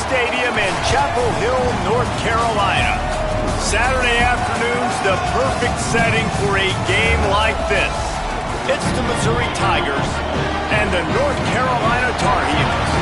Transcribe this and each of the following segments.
Stadium in Chapel Hill, North Carolina. Saturday afternoon's the perfect setting for a game like this. It's the Missouri Tigers and the North Carolina Tar Heels.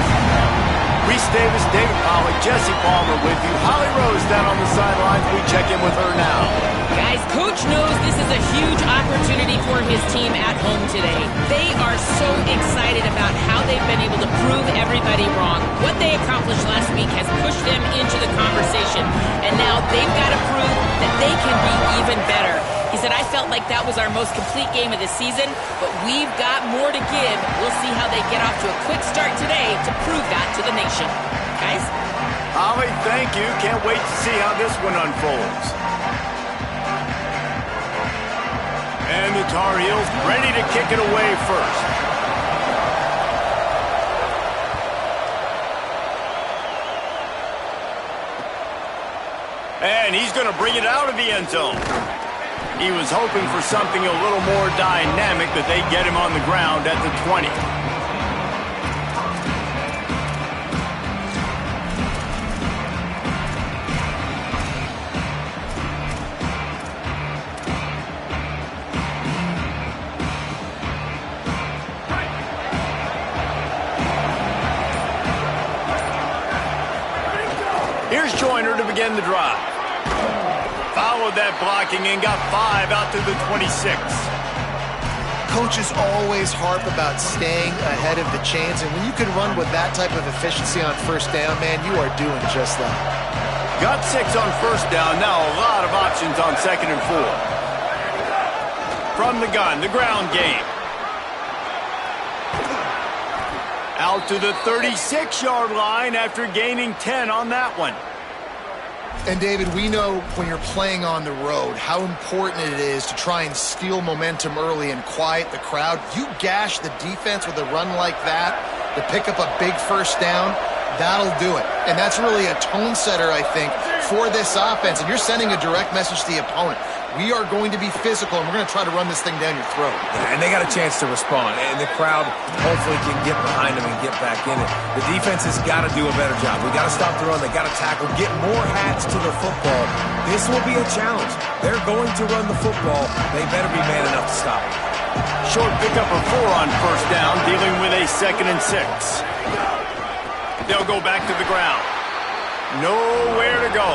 Reese Davis, David Pollack, Jesse Palmer with you. Holly Rose down on the sidelines. We check in with her now. Guys, Coach knows this is a huge opportunity for his team at home today. They are so excited about how they've been able to prove everybody wrong. What they accomplished last week has pushed them into the conversation, and now they've got to prove that they can be even better. He said, I felt like that was our most complete game of the season, but we've got more to give. We'll see how they get off to a quick start today to prove that to the nation. Guys? Holly, thank you. Can't wait to see how this one unfolds. And the Tar Heels ready to kick it away first. And he's going to bring it out of the end zone. He was hoping for something a little more dynamic, but they get him on the ground at the 20. Here's Joyner to begin the drive. Followed that blocking and got 5 out to the 26. Coaches always harp about staying ahead of the chains, and when you can run with that type of efficiency on first down, man, you are doing just that. Got 6 on first down. Now a lot of options on 2nd and 4. From the gun, the ground game. Out to the 36-yard line after gaining 10 on that one. And, David, we know when you're playing on the road how important it is to try and steal momentum early and quiet the crowd. You gash the defense with a run like that to pick up a big first down, that'll do it. And that's really a tone setter, I think, for this offense. And you're sending a direct message to the opponent. We are going to be physical, and we're going to try to run this thing down your throat. Yeah, and they got a chance to respond, and the crowd hopefully can get behind them and get back in it. The defense has got to do a better job. We got to stop the run. They got to tackle, get more hats to the football. This will be a challenge. They're going to run the football. They better be man enough to stop it. Short pickup of 4 on first down, dealing with a 2nd and 6. They'll go back to the ground. Nowhere to go.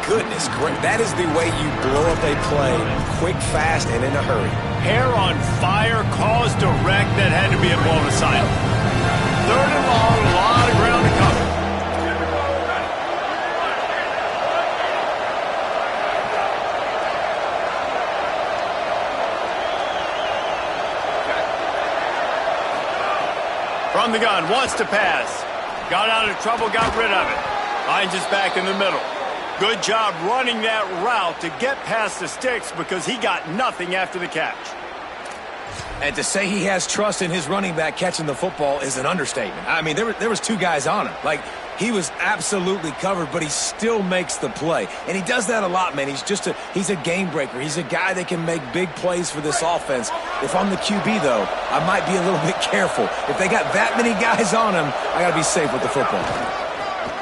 Goodness, great. That is the way you blow up a play, quick, fast, and in a hurry. Hair on fire, caused a wreck that had to be a blown aside. 3rd and long, a lot of ground to cover. From the gun, wants to pass. Got out of trouble, got rid of it. Finds his back in the middle. Good job running that route to get past the sticks because he got nothing after the catch. And to say he has trust in his running back catching the football is an understatement. I mean, there was 2 guys on him. Like, he was absolutely covered, but he still makes the play. And he does that a lot, man. He's a game breaker. He's a guy that can make big plays for this offense. If I'm the QB, though, I might be a little bit careful. If they got that many guys on him, I got to be safe with the football.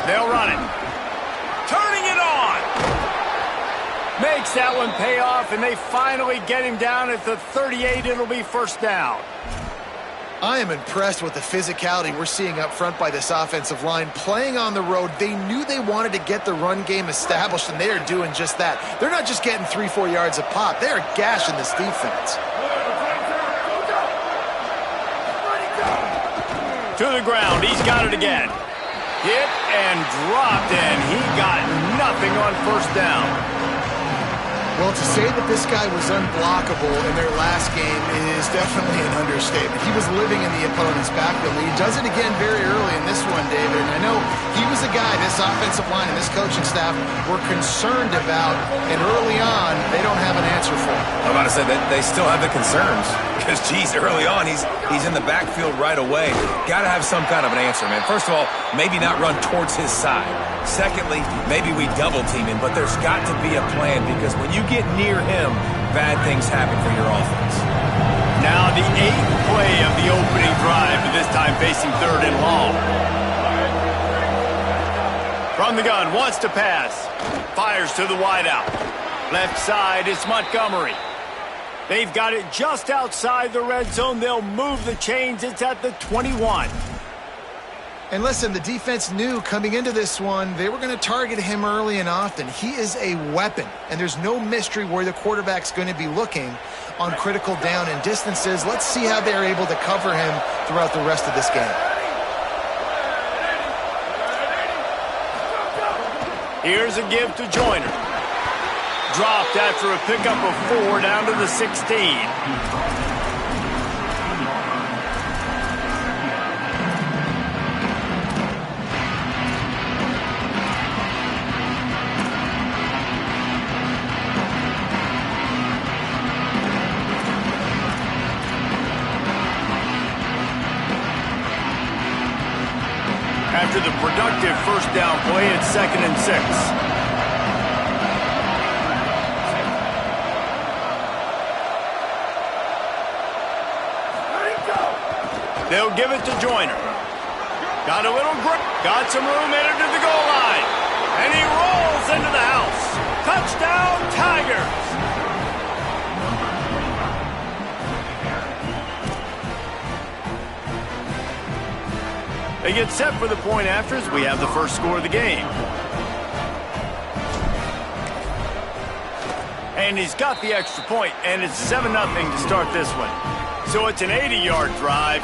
They'll run it. Turning it on. Makes that one pay off, and they finally get him down at the 38. It'll be first down. I am impressed with the physicality we're seeing up front by this offensive line. Playing on the road, they knew they wanted to get the run game established, and they are doing just that. They're not just getting 3-4 yards a pop. They are gashing this defense. To the ground. He's got it again. Hit and dropped, and he got nothing on first down. Well, to say that this guy was unblockable in their last game is definitely an understatement. He was living in the opponent's backfield. He does it again very early in this one, David. And I know he was a guy this offensive line and this coaching staff were concerned about, and early on, they don't have an answer for him. I'm about to say that they still have the concerns because, geez, early on, he's in the backfield right away. Got to have some kind of an answer, man. First of all, maybe not run towards his side. Secondly, maybe we double team him, but there's got to be a plan because when you get near him, bad things happen for your offense. Now the 8th play of the opening drive, but this time facing 3rd and long. From the gun, wants to pass. Fires to the wideout. Left side, it's Montgomery. They've got it just outside the red zone. They'll move the chains. It's at the 21. And listen, the defense knew coming into this one, they were going to target him early and often. He is a weapon, and there's no mystery where the quarterback's going to be looking on critical down and distances. Let's see how they're able to cover him throughout the rest of this game. Here's a give to Joyner. Dropped after a pickup of 4 down to the 16. After the productive first down play, it's 2nd and 6. They'll give it to Joyner. Got a little grip. Got some room headed to the goal line. And he rolls into the house. Touchdown, Tigers. They get set for the point after as we have the first score of the game. And he's got the extra point, and it's 7-0 to start this one. So it's an 80-yard drive,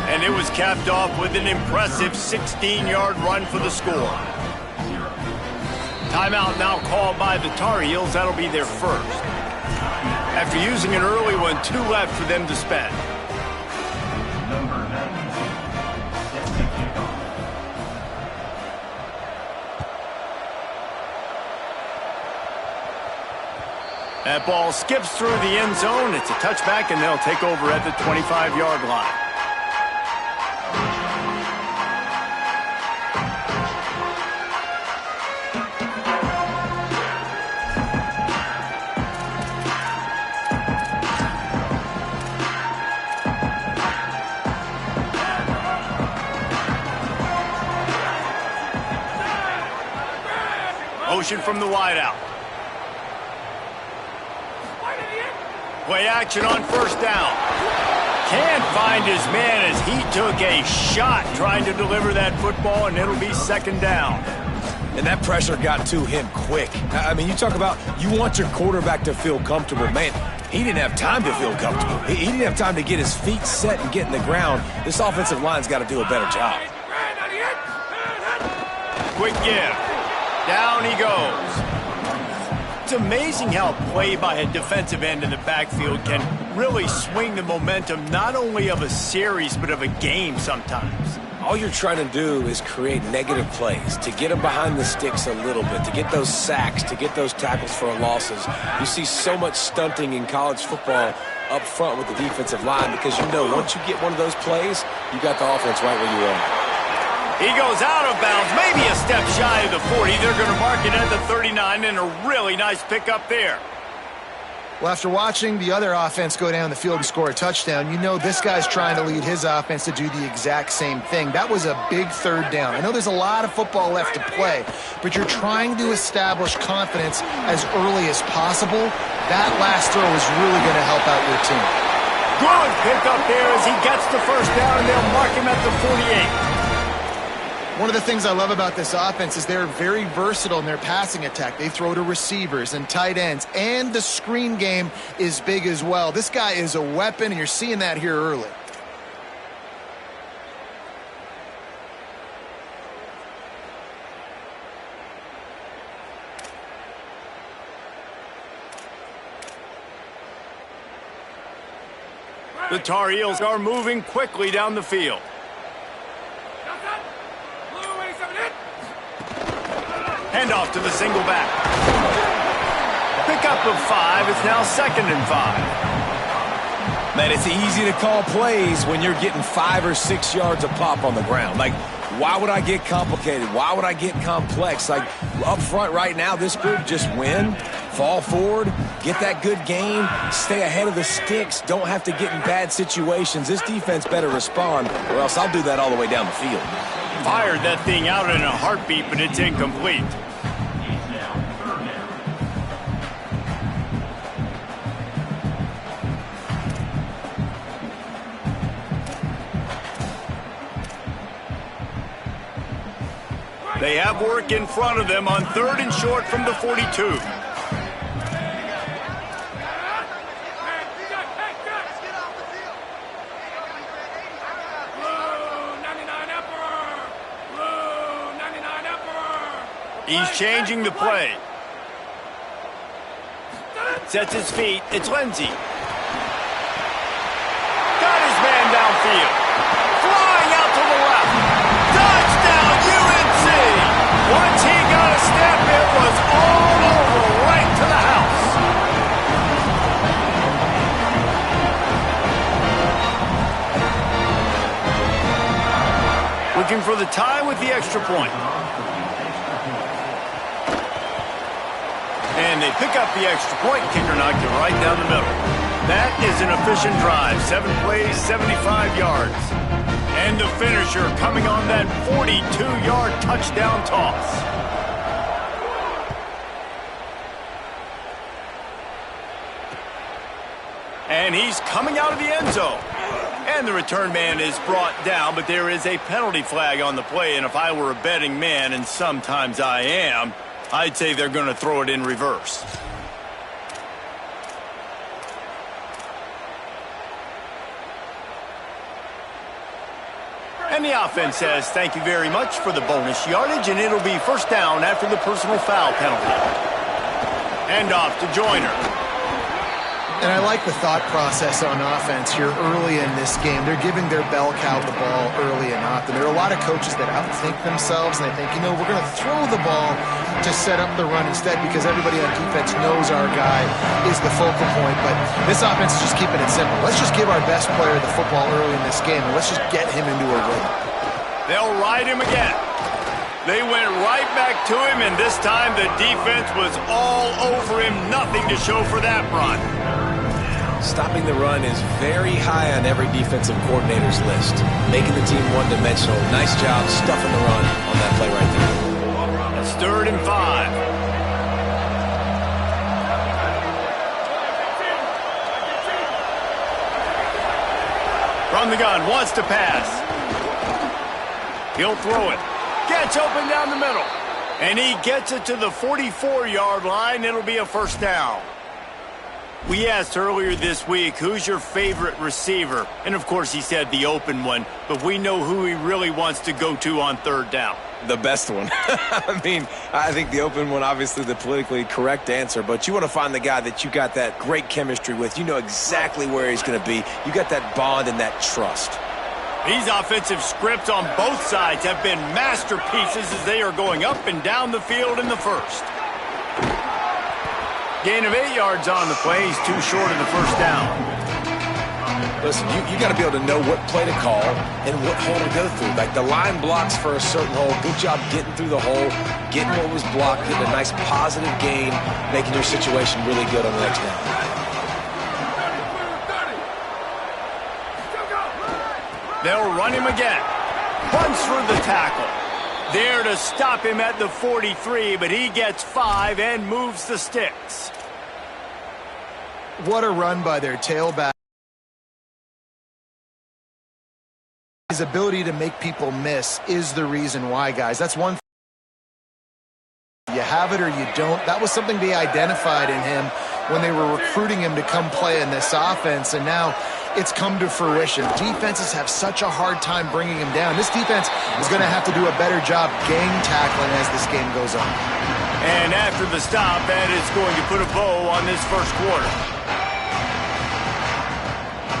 and it was capped off with an impressive 16-yard run for the score. Timeout now called by the Tar Heels. That'll be their first. After using an early one, 2 left for them to spend. That ball skips through the end zone. It's a touchback, and they'll take over at the 25-yard line. Motion from the wideout. Play action on first down. Can't find his man as he took a shot trying to deliver that football, and it'll be 2nd down. And that pressure got to him quick. I mean, you talk about you want your quarterback to feel comfortable. Man, he didn't have time to feel comfortable. He didn't have time to get his feet set and get in the ground. This offensive line's got to do a better job. Quick give. Down he goes. It's amazing how play by a defensive end in the backfield can really swing the momentum not only of a series but of a game sometimes. All you're trying to do is create negative plays, to get them behind the sticks a little bit, to get those sacks, to get those tackles for losses. You see so much stunting in college football up front with the defensive line because you know once you get one of those plays, you got the offense right where you are. He goes out of bounds, maybe a step shy of the 40. They're going to mark it at the 39, and a really nice pickup there. Well, after watching the other offense go down the field and score a touchdown, you know this guy's trying to lead his offense to do the exact same thing. That was a big 3rd down. I know there's a lot of football left to play, but you're trying to establish confidence as early as possible. That last throw is really going to help out your team. Good pickup there as he gets the first down, and they'll mark him at the 48. One of the things I love about this offense is they're very versatile in their passing attack. They throw to receivers and tight ends, and the screen game is big as well. This guy is a weapon, and you're seeing that here early. The Tar Heels are moving quickly down the field. Handoff to the single back. Pickup of 5. It's now 2nd and 5. Man, it's easy to call plays when you're getting 5 or 6 yards a pop on the ground. Like, why would I get complicated? Why would I get complex? Like, up front right now, this group just win, fall forward, get that good game, stay ahead of the sticks, don't have to get in bad situations. This defense better respond, or else I'll do that all the way down the field. Fired that thing out in a heartbeat, but it's incomplete. They have work in front of them on 3rd and short from the 42. He's changing the play. Sets his feet. It's Lindsey. Got his man downfield. Flying out to the left. Touchdown, UNC! Once he got a step, it was all over, right to the house. Looking for the tie with the extra point. And they pick up the extra point. Kicker knocked it right down the middle. That is an efficient drive. 7 plays, 75 yards. And the finisher coming on that 42-yard touchdown toss. And he's coming out of the end zone. And the return man is brought down, but there is a penalty flag on the play. And if I were a betting man, and sometimes I am, I'd say they're going to throw it in reverse. And the offense says thank you very much for the bonus yardage, and it'll be first down after the personal foul penalty. Hand off to Joyner. And I like the thought process on offense here early in this game. They're giving their bell cow the ball early and often. There are a lot of coaches that outthink themselves, and they think, you know, we're going to throw the ball to set up the run instead because everybody on defense knows our guy is the focal point. But this offense is just keeping it simple. Let's just give our best player the football early in this game, and let's just get him into a rhythm. They'll ride him again. They went right back to him, and this time the defense was all over him. Nothing to show for that run. Stopping the run is very high on every defensive coordinator's list. Making the team one-dimensional. Nice job stuffing the run on that play right there. It's 3rd and 5. From the gun, wants to pass. He'll throw it. Gets open down the middle. And he gets it to the 44-yard line. It'll be a first down. We asked earlier this week, who's your favorite receiver? And, of course, he said the open one. But we know who he really wants to go to on 3rd down. The best one. I mean, I think the open one, obviously the politically correct answer. But you want to find the guy that you got that great chemistry with. You know exactly where he's going to be. You got that bond and that trust. These offensive scripts on both sides have been masterpieces as they are going up and down the field in the first. Gain of 8 yards on the play. He's too short of the first down. Listen, you got to be able to know what play to call and what hole to go through. Like the line blocks for a certain hole. Good job getting through the hole, getting what was blocked, getting a nice positive gain, making your situation really good on the next down. They'll run him again. Runs through the tackle. There to stop him at the 43, but he gets 5 and moves the sticks. What a run by their tailback. His ability to make people miss is the reason why, guys. That's one. You have it or you don't. That was something they identified in him when they were recruiting him to come play in this offense, and now it's come to fruition. Defenses have such a hard time bringing him down. This defense is going to have to do a better job gang tackling as this game goes on. And after the stop, that is going to put a bow on this first quarter.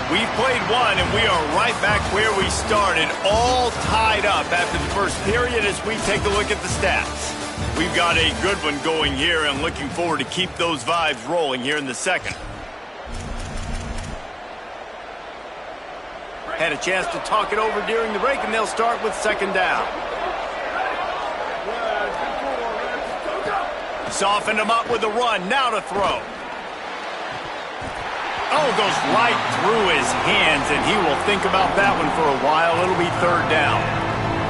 We've played one, and we are right back where we started, all tied up after the first period as we take a look at the stats. We've got a good one going here, and looking forward to keep those vibes rolling here in the second. Had a chance to talk it over during the break, and they'll start with 2nd down. Softened him up with a run, now to throw. Oh, goes right through his hands, and he will think about that one for a while. It'll be 3rd down.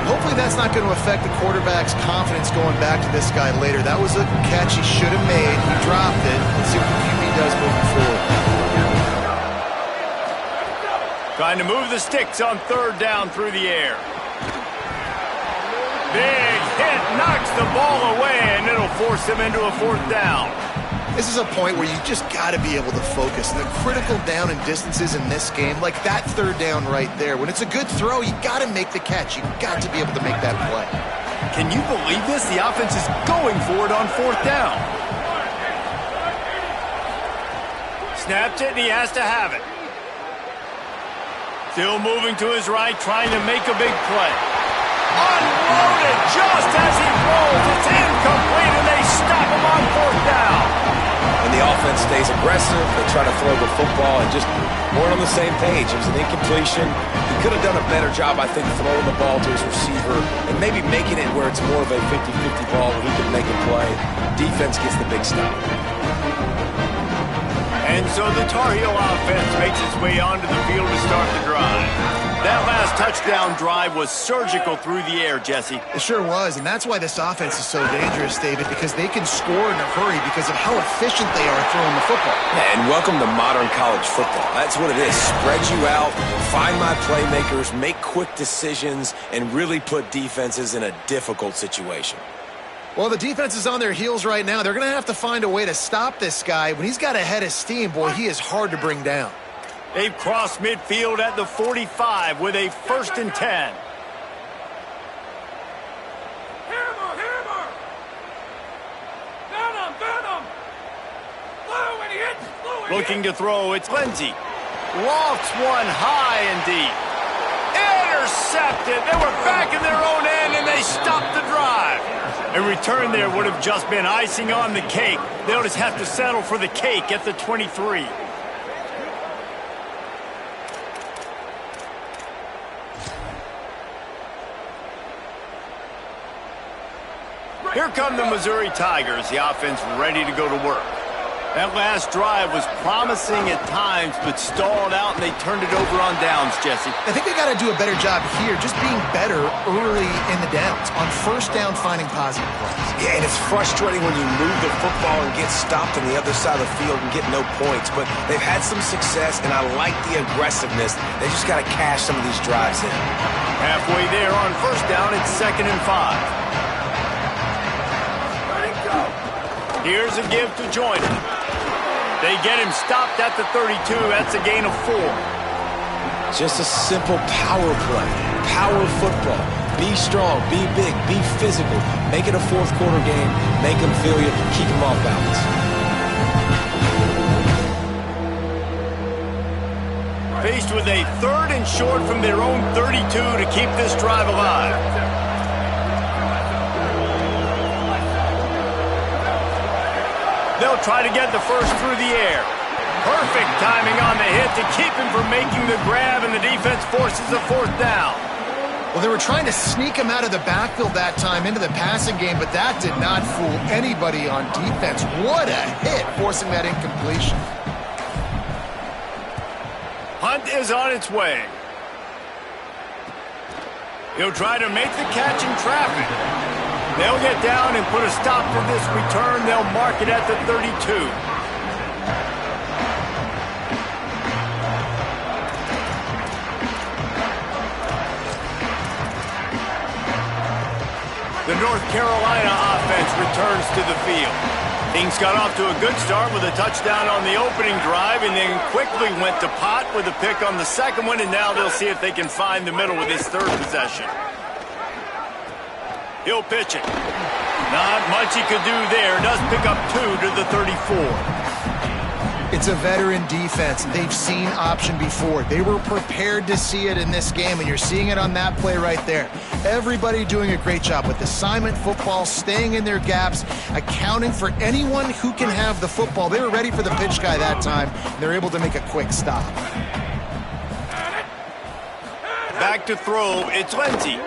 Hopefully that's not going to affect the quarterback's confidence going back to this guy later. That was a catch he should have made. He dropped it. Let's see what the QB does moving forward. Trying to move the sticks on third down through the air. Big hit, knocks the ball away, and it'll force him into a fourth down. This is a point where you just got to be able to focus. And the critical down and distances in this game, like that third down right there, when it's a good throw, you got to make the catch. You got to be able to make that play. Can you believe this? The offense is going for it on fourth down. Snapped it, and he has to have it. Still moving to his right, trying to make a big play. Unloaded just as he rolls. It's incomplete, and they stop him on fourth down. And the offense stays aggressive. They try to throw the football and just weren't on the same page. It was an incompletion. He could have done a better job, I think, throwing the ball to his receiver and maybe making it where it's more of a 50-50 ball where he can make a play. Defense gets the big stop. And so the Tar Heel offense makes its way onto the field to start the drive. That last touchdown drive was surgical through the air, Jesse. It sure was, and that's why this offense is so dangerous, David, because they can score in a hurry because of how efficient they are throwing the football. Yeah, and welcome to modern college football. That's what it is. Spread you out, find my playmakers, make quick decisions, and really put defenses in a difficult situation. Well, the defense is on their heels right now. They're going to have to find a way to stop this guy. When he's got a head of steam, boy, he is hard to bring down. They've crossed midfield at the 45 with a 1st and 10. Looking to throw, it's Lindsey. Lofts one high and deep. Intercepted. They were back in their own end, and they stopped the drive. A return there would have just been icing on the cake. They'll just have to settle for the cake at the 23. Here come the Missouri Tigers, the offense ready to go to work. That last drive was promising at times, but stalled out, and they turned it over on downs, Jesse. I think they got to do a better job here, just being better early in the downs. On first down, finding positive plays. Yeah, and it's frustrating when you move the football and get stopped on the other side of the field and get no points, but they've had some success, and I like the aggressiveness. They just got to cash some of these drives in. Halfway there on first down, it's 2nd and 5. Here's a give to join him. They get him stopped at the 32. That's a gain of 4. Just a simple power play. Power football. Be strong. Be big. Be physical. Make it a fourth quarter game. Make them feel you. Keep them off balance. Faced with a 3rd and short from their own 32 to keep this drive alive. They'll try to get the first through the air. Perfect timing on the hit to keep him from making the grab, and the defense forces a 4th down. Well, they were trying to sneak him out of the backfield that time into the passing game, but that did not fool anybody on defense. What a hit, forcing that incompletion. Hunt is on its way. He'll try to make the catch in traffic. They'll get down and put a stop to this return. They'll mark it at the 32. The North Carolina offense returns to the field. Things got off to a good start with a touchdown on the opening drive, and then quickly went to pot with a pick on the second one, and now they'll see if they can find the middle with this 3rd possession. He'll pitch it. Not much he could do there. Does pick up 2 to the 34. It's a veteran defense. They've seen option before. They were prepared to see it in this game, and you're seeing it on that play right there. Everybody doing a great job with assignment football, staying in their gaps, accounting for anyone who can have the football. They were ready for the pitch guy that time, and they're able to make a quick stop. Back to throw, it's Lindsey.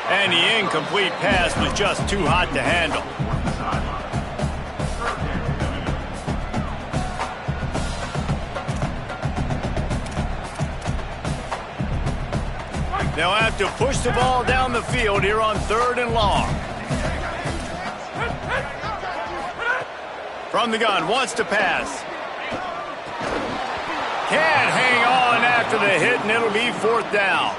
And the incomplete pass was just too hot to handle. They'll have to push the ball down the field here on 3rd and long. From the gun, wants to pass. Can't hang on after the hit, and it'll be 4th down.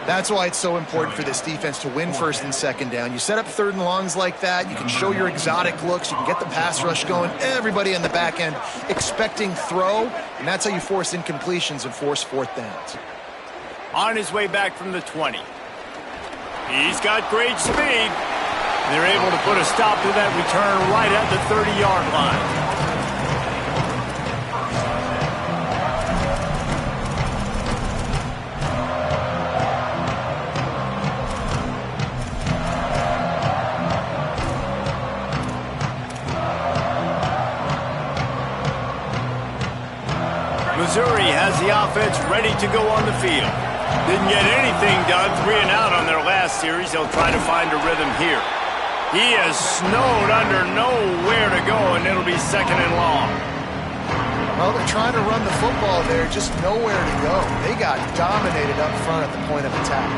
That's why it's so important for this defense to win 1st and 2nd down. You set up 3rd and longs like that, you can show your exotic looks, you can get the pass rush going, everybody on the back end expecting throw, and that's how you force incompletions and force 4th downs. On his way back from the 20. He's got great speed. They're able to put a stop to that return right at the 30-yard line. Missouri has the offense ready to go on the field. Didn't get anything done, 3 and out on their last series. They'll try to find a rhythm here. He is snowed under, nowhere to go, and it'll be 2nd and long. Well, they're trying to run the football there, just nowhere to go. They got dominated up front at the point of attack.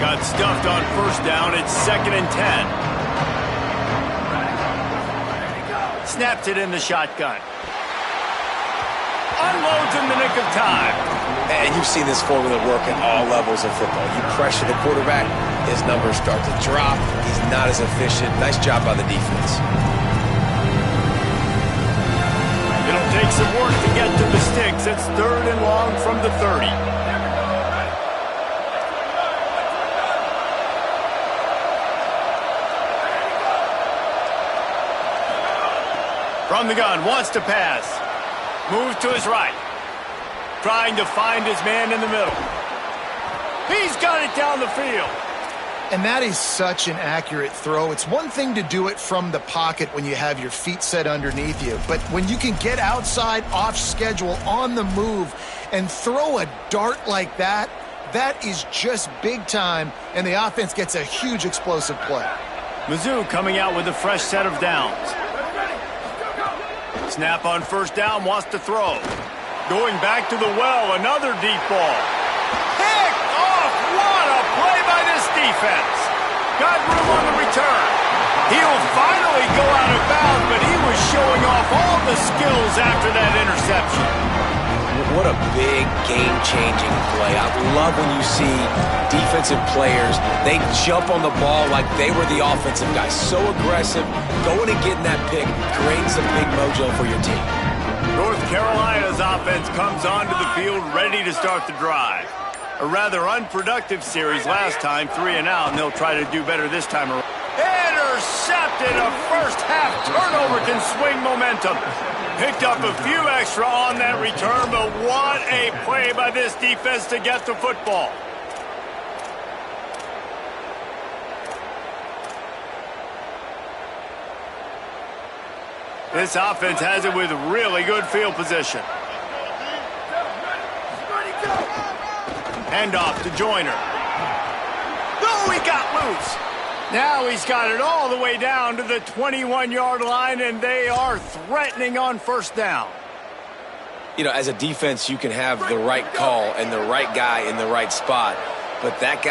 Got stuffed on 1st down. It's 2nd and 10. Snapped it in the shotgun. Unloads in the nick of time. And you've seen this formula work at all levels of football. You pressure the quarterback, his numbers start to drop. He's not as efficient. Nice job by the defense. It'll take some work to get to the sticks. It's 3rd and long from the 30. From the gun, wants to pass. Moves to his right. Trying to find his man in the middle. He's got it down the field. And that is such an accurate throw. It's one thing to do it from the pocket when you have your feet set underneath you, but when you can get outside, off schedule, on the move, and throw a dart like that, that is just big time, and the offense gets a huge explosive play. Mizzou coming out with a fresh set of downs. Snap on 1st down, wants to throw. Going back to the well, another deep ball. Picked off! What a play by this defense. Got room on the return. He'll finally go out of bounds, but he was showing off all the skills after that interception. What a big game-changing play. I love when you see defensive players, they jump on the ball like they were the offensive guys. So aggressive, going and getting that pick, creating some big mojo for your team. North Carolina's offense comes onto the field ready to start the drive. A rather unproductive series last time, 3 and out, and they'll try to do better this time around. Intercepted! A first-half turnover can swing momentum. Picked up a few extra on that return, but what a play by this defense to get the football. This offense has it with really good field position. Handoff to Joyner. Oh, he got loose. Now he's got it all the way down to the 21-yard line, and they are threatening on 1st down. You know, as a defense, you can have the right call and the right guy in the right spot, but that guy